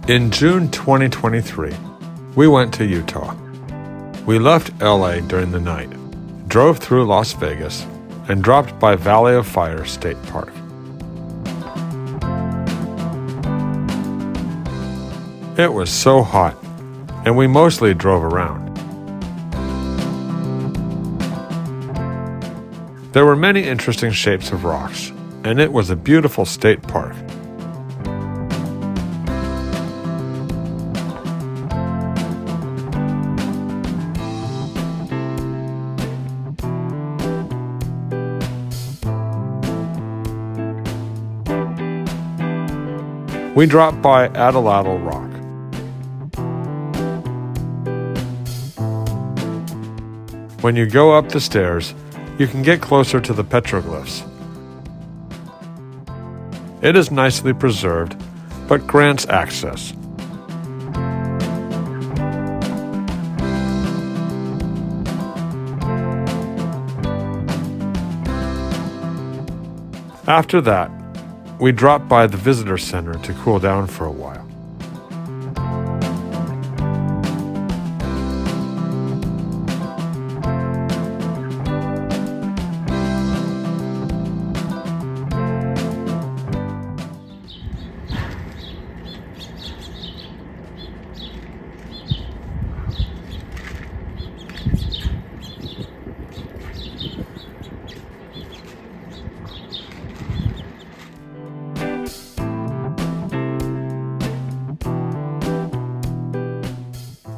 In June 2023, we went to Utah. We left LA during the night, drove through Las Vegas, and dropped by Valley of Fire State Park. It was so hot, and we mostly drove around. There were many interesting shapes of rocks, and it was a beautiful state park. We dropped by Atlatl Rock. When you go up the stairs, you can get closer to the petroglyphs. It is nicely preserved, but grants access. After that, we dropped by the visitor center to cool down for a while.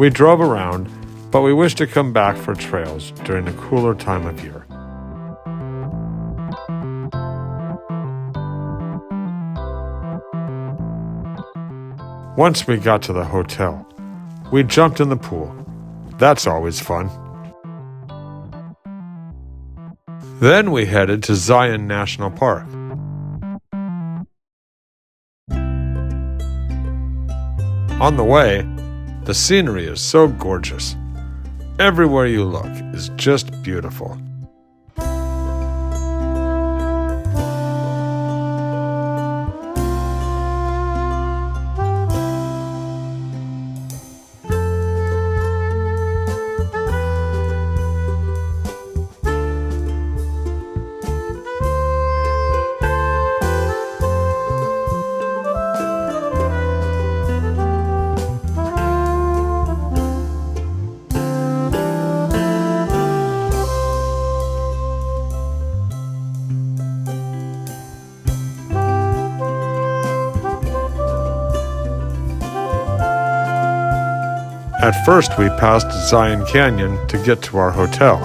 We drove around, but we wish to come back for trails during a cooler time of year. Once we got to the hotel, we jumped in the pool. That's always fun. Then we headed to Zion National Park. On the way, the scenery is so gorgeous. Everywhere you look is just beautiful. At first, we passed Zion Canyon to get to our hotel.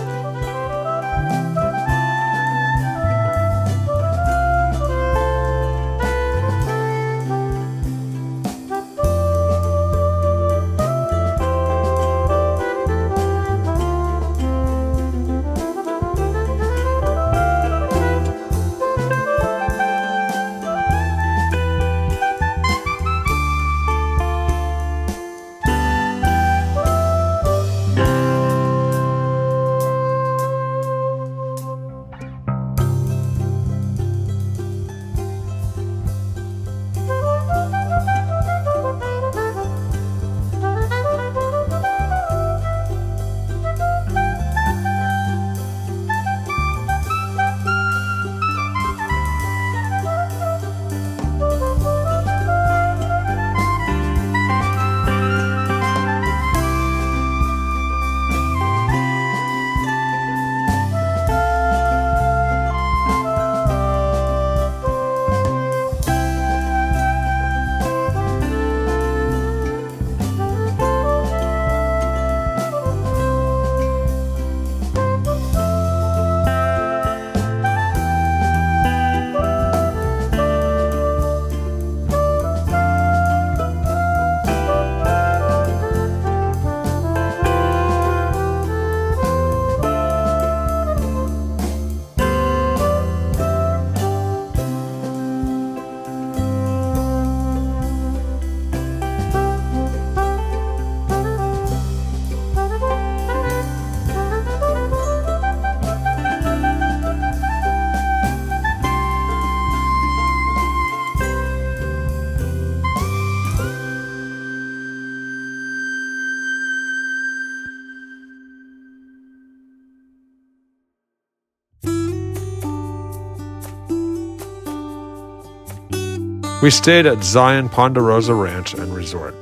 We stayed at Zion Ponderosa Ranch and Resort.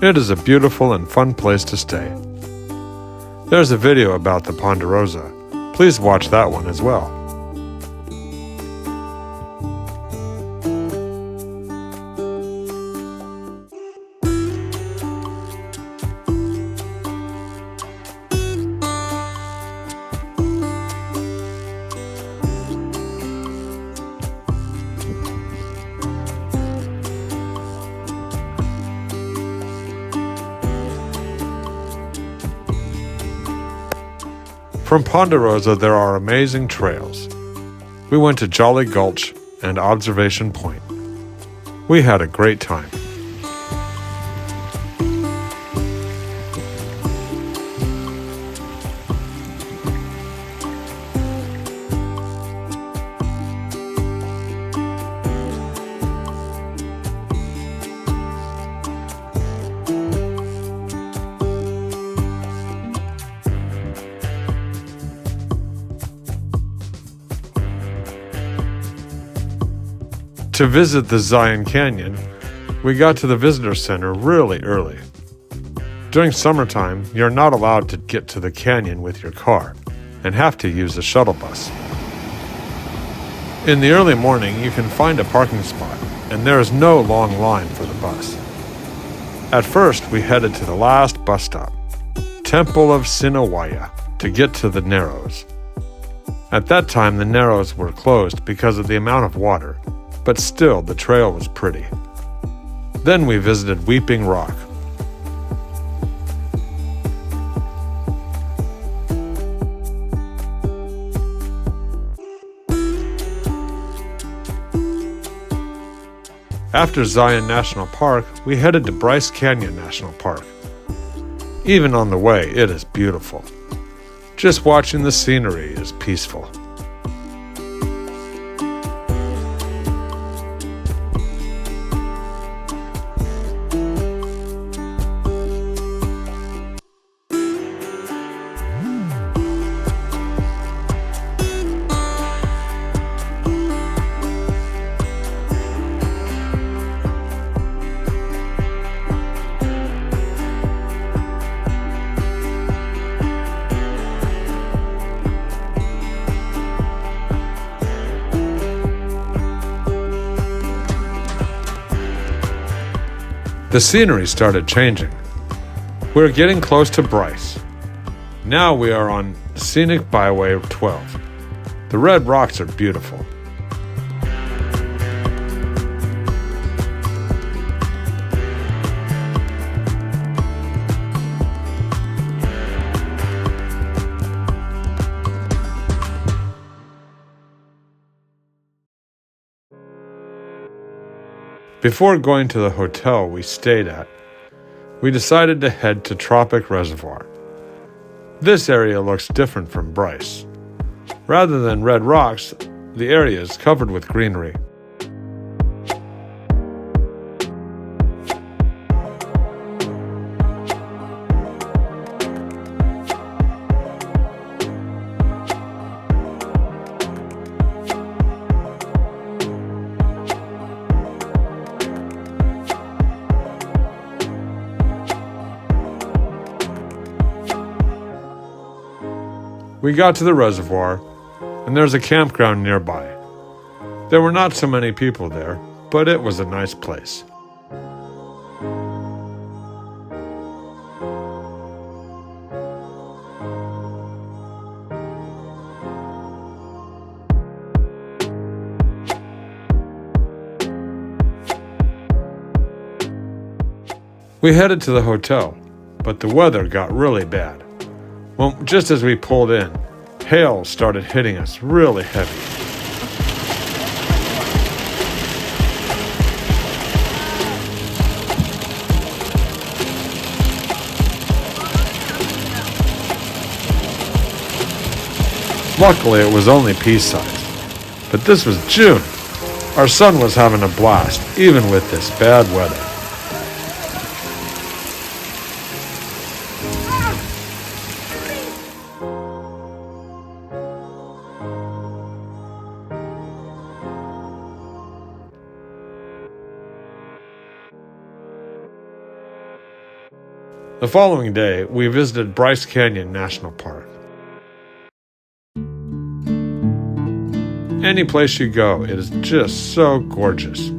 It is a beautiful and fun place to stay. There's a video about the Ponderosa. Please watch that one as well. From Ponderosa, there are amazing trails. We went to Jolly Gulch and Observation Point. We had a great time. To visit the Zion Canyon, we got to the visitor center really early. During summertime, you're not allowed to get to the canyon with your car and have to use a shuttle bus. In the early morning, you can find a parking spot, and there is no long line for the bus. At first, we headed to the last bus stop, Temple of Sinawaya, to get to the Narrows. At that time, the Narrows were closed because of the amount of water, but still the trail was pretty. Then we visited Weeping Rock. After Zion National Park, we headed to Bryce Canyon National Park. Even on the way, it is beautiful. Just watching the scenery is peaceful. The scenery started changing. We're getting close to Bryce. Now we are on Scenic Byway 12. The red rocks are beautiful. Before going to the hotel we stayed at, we decided to head to Tropic Reservoir. This area looks different from Bryce. Rather than red rocks, the area is covered with greenery. We got to the reservoir, and there's a campground nearby. There were not so many people there, but it was a nice place. We headed to the hotel, but the weather got really bad. Well, just as we pulled in, hail started hitting us really heavy. Luckily, it was only pea-sized. But this was June. Our son was having a blast, even with this bad weather. The following day, we visited Bryce Canyon National Park. Any place you go, it is just so gorgeous.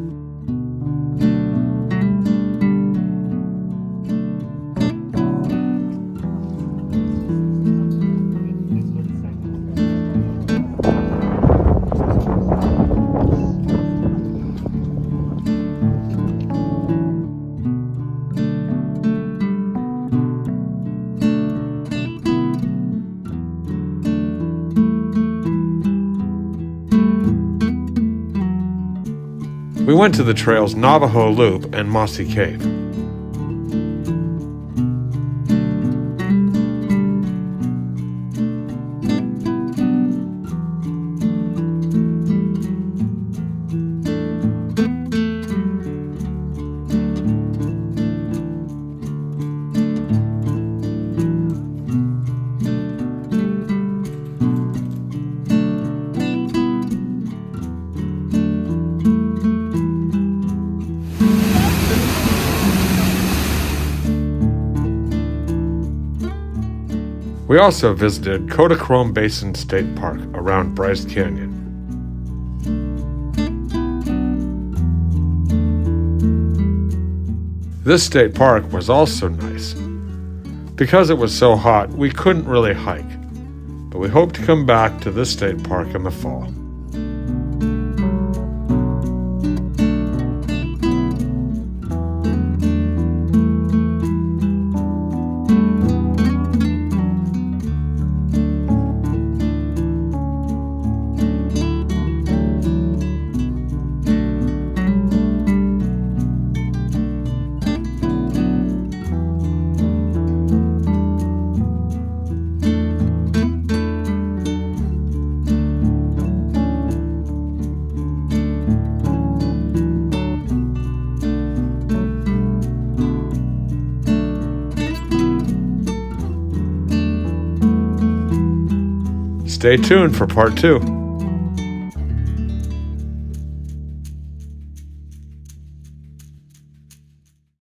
We went to the trails Navajo Loop and Mossy Cave. We also visited Kodachrome Basin State Park around Bryce Canyon. This state park was also nice. Because it was so hot, we couldn't really hike, but we hope to come back to this state park in the fall. Stay tuned for part 2.